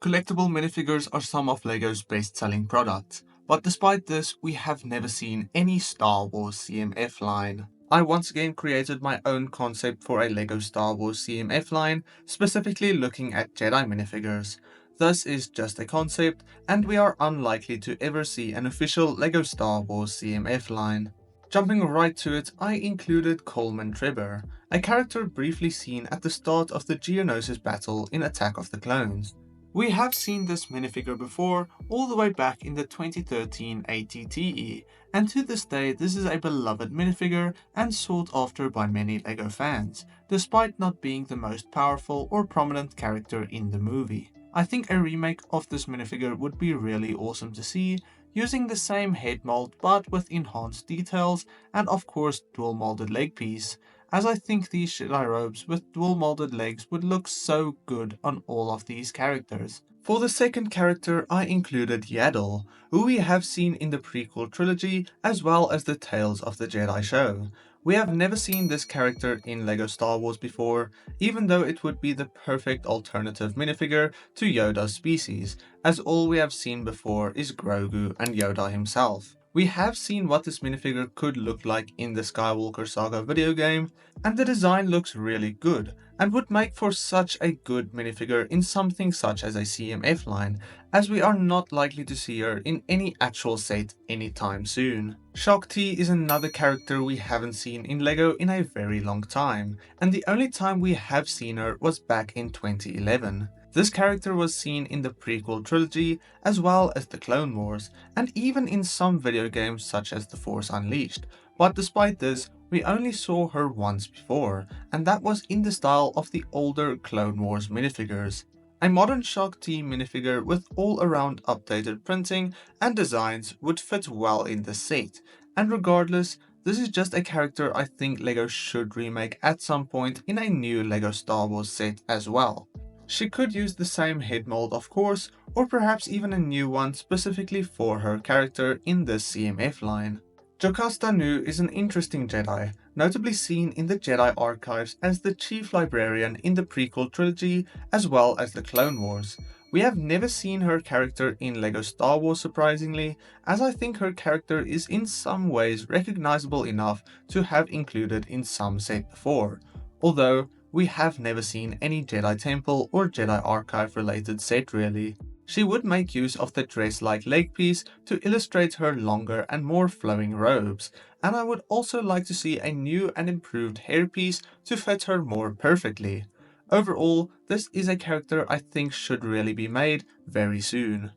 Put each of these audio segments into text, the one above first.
Collectible minifigures are some of LEGO's best-selling products, but despite this, we have never seen any Star Wars CMF line. I once again created my own concept for a LEGO Star Wars CMF line, specifically looking at Jedi minifigures. This is just a concept, and we are unlikely to ever see an official LEGO Star Wars CMF line. Jumping right to it, I included Coleman Trebor, a character briefly seen at the start of the Geonosis battle in Attack of the Clones. We have seen this minifigure before, all the way back in the 2013 ATTE, and to this day this is a beloved minifigure and sought after by many LEGO fans, despite not being the most powerful or prominent character in the movie. I think a remake of this minifigure would be really awesome to see, using the same head mold but with enhanced details and of course dual molded leg piece, as I think these Jedi robes with dual molded legs would look so good on all of these characters. For the second character I included Yaddle, who we have seen in the prequel trilogy as well as the Tales of the Jedi show. We have never seen this character in LEGO Star Wars before, even though it would be the perfect alternative minifigure to Yoda's species, as all we have seen before is Grogu and Yoda himself. We have seen what this minifigure could look like in the Skywalker Saga video game, and the design looks really good, and would make for such a good minifigure in something such as a CMF line, as we are not likely to see her in any actual set anytime soon. Shaak Ti is another character we haven't seen in LEGO in a very long time, and the only time we have seen her was back in 2011. This character was seen in the prequel trilogy as well as the Clone Wars, and even in some video games such as The Force Unleashed, but despite this, we only saw her once before, and that was in the style of the older Clone Wars minifigures. A modern Shaak Ti minifigure with all around updated printing and designs would fit well in this set, and regardless, this is just a character I think LEGO should remake at some point in a new LEGO Star Wars set as well. She could use the same head mold of course, or perhaps even a new one specifically for her character in this CMF line. Jocasta Nu is an interesting Jedi, notably seen in the Jedi archives as the chief librarian in the prequel trilogy as well as the Clone Wars. We have never seen her character in LEGO Star Wars surprisingly, as I think her character is in some ways recognizable enough to have included in some set before, although we have never seen any Jedi Temple or Jedi Archive related set really. She would make use of the dress-like leg piece to illustrate her longer and more flowing robes, and I would also like to see a new and improved hairpiece to fit her more perfectly. Overall, this is a character I think should really be made very soon.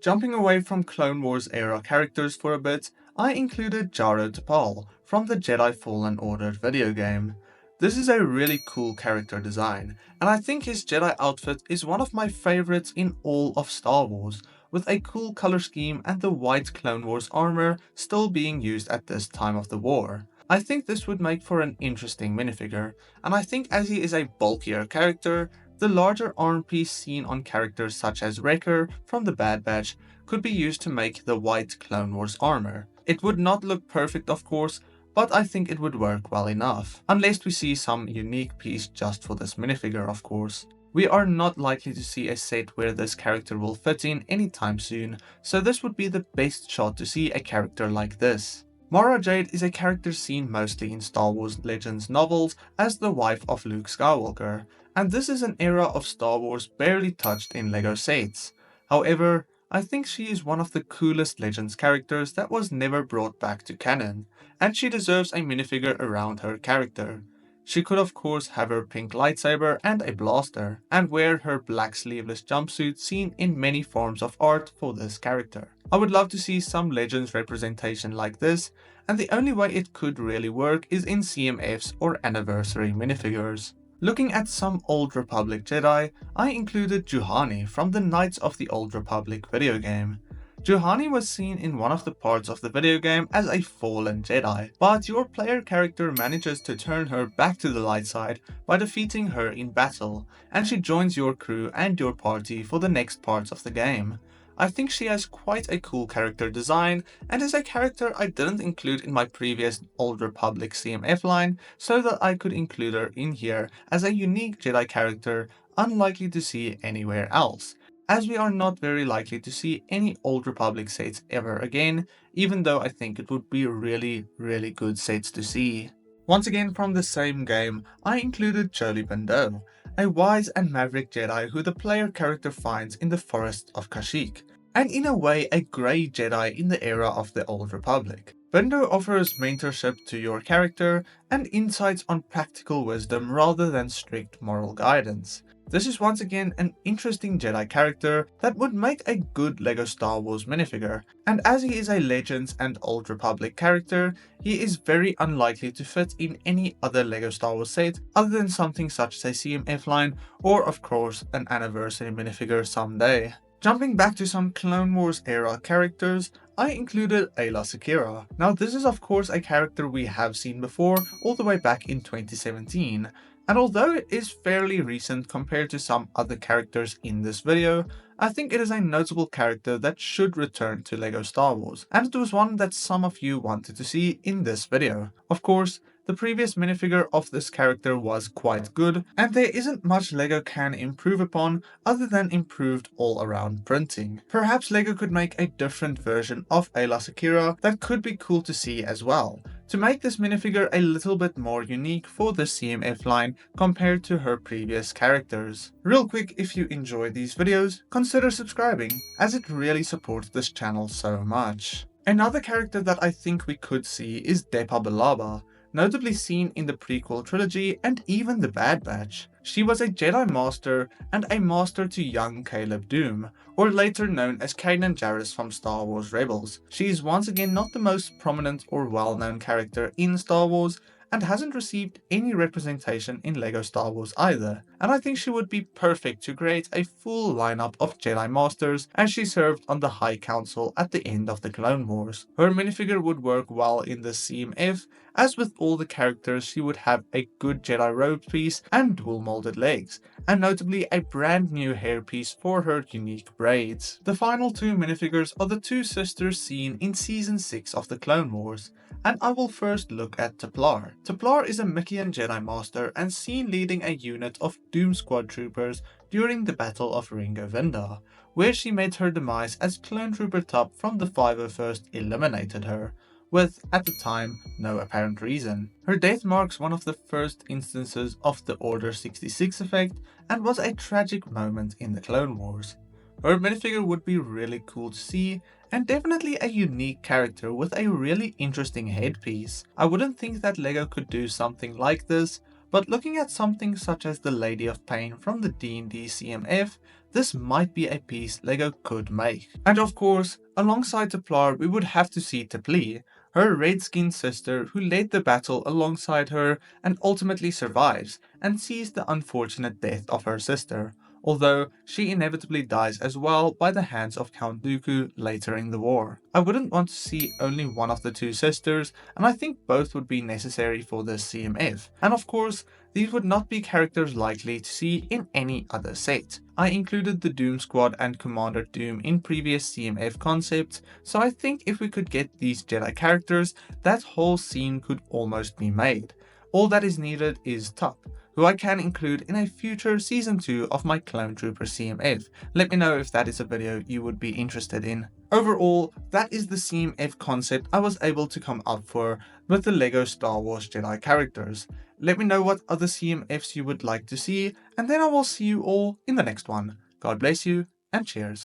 Jumping away from Clone Wars era characters for a bit, I included Jaro Tapal from the Jedi Fallen Order video game. This is a really cool character design, and I think his Jedi outfit is one of my favorites in all of Star Wars, with a cool color scheme and the white Clone Wars armor still being used at this time of the war. I think this would make for an interesting minifigure, and I think as he is a bulkier character, the larger arm piece seen on characters such as Wrecker from the Bad Batch could be used to make the white Clone Wars armor. It would not look perfect of course, but I think it would work well enough, unless we see some unique piece just for this minifigure of course. We are not likely to see a set where this character will fit in anytime soon, so this would be the best shot to see a character like this. Mara Jade is a character seen mostly in Star Wars Legends novels as the wife of Luke Skywalker, and this is an era of Star Wars barely touched in LEGO sets. However, I think she is one of the coolest Legends characters that was never brought back to canon, and she deserves a minifigure around her character. She could of course have her pink lightsaber and a blaster, and wear her black sleeveless jumpsuit seen in many forms of art for this character. I would love to see some Legends representation like this, and the only way it could really work is in CMFs or anniversary minifigures. Looking at some Old Republic Jedi, I included Juhani from the Knights of the Old Republic video game. Juhani was seen in one of the parts of the video game as a fallen Jedi, but your player character manages to turn her back to the light side by defeating her in battle, and she joins your crew and your party for the next parts of the game. I think she has quite a cool character design, and is a character I didn't include in my previous Old Republic CMF line, so that I could include her in here as a unique Jedi character unlikely to see anywhere else. as we are not very likely to see any Old Republic sets ever again, even though I think it would be really good sets to see. Once again from the same game, I included Jolie Bindou, a wise and maverick Jedi who the player character finds in the Forest of Kashyyyk, and in a way a grey Jedi in the era of the Old Republic. Bindou offers mentorship to your character and insights on practical wisdom rather than strict moral guidance. This is once again an interesting Jedi character that would make a good LEGO Star Wars minifigure, and as he is a Legends and Old Republic character, he is very unlikely to fit in any other LEGO Star Wars set other than something such as a CMF line or of course an anniversary minifigure someday. Jumping back to some Clone Wars era characters, I included Ayla Secura. Now this is of course a character we have seen before all the way back in 2017. And although it is fairly recent compared to some other characters in this video, I think it is a notable character that should return to LEGO Star Wars, and it was one that some of you wanted to see in this video. Of course, the previous minifigure of this character was quite good, and there isn't much LEGO can improve upon other than improved all-around printing. Perhaps LEGO could make a different version of Ayla Secura that could be cool to see as well, to make this minifigure a little bit more unique for the CMF line compared to her previous characters. Real quick, if you enjoy these videos, consider subscribing, as it really supports this channel so much. Another character that I think we could see is Depa Billaba, notably seen in the prequel trilogy and even the Bad Batch. She was a Jedi Master and a master to young Caleb Dume, or later known as Kanan Jarrus from Star Wars Rebels. She is once again not the most prominent or well-known character in Star Wars, and hasn't received any representation in LEGO Star Wars either, and I think she would be perfect to create a full lineup of Jedi Masters as she served on the High Council at the end of the Clone Wars. Her minifigure would work well in the CMF, as with all the characters she would have a good Jedi robe piece and dual molded legs, and notably a brand new hairpiece for her unique braids. The final two minifigures are the two sisters seen in Season 6 of the Clone Wars, and I will first look at Templar. Templar is a Mikian Jedi Master and seen leading a unit of Doom Squad troopers during the Battle of Ringo Vinda, where she made her demise as Clone Trooper Tup from the 501st eliminated her, with, at the time, no apparent reason. Her death marks one of the first instances of the Order 66 effect and was a tragic moment in the Clone Wars. Her minifigure would be really cool to see, and definitely a unique character with a really interesting headpiece. I wouldn't think that LEGO could do something like this, but looking at something such as the Lady of Pain from the D&D CMF, this might be a piece LEGO could make. And of course, alongside Templar we would have to see T'Pli, her red-skinned sister who led the battle alongside her and ultimately survives and sees the unfortunate death of her sister, although she inevitably dies as well by the hands of Count Dooku later in the war. I wouldn't want to see only one of the two sisters, and I think both would be necessary for this CMF. And of course, these would not be characters likely to see in any other set. I included the Doom Squad and Commander Doom in previous CMF concepts, so I think if we could get these Jedi characters, that whole scene could almost be made. All that is needed is Tup, who I can include in a future Season 2 of my Clone Trooper CMF. Let me know if that is a video you would be interested in. Overall, that is the CMF concept I was able to come up for with the LEGO Star Wars Jedi characters. Let me know what other CMFs you would like to see, and then I will see you all in the next one. God bless you, and cheers.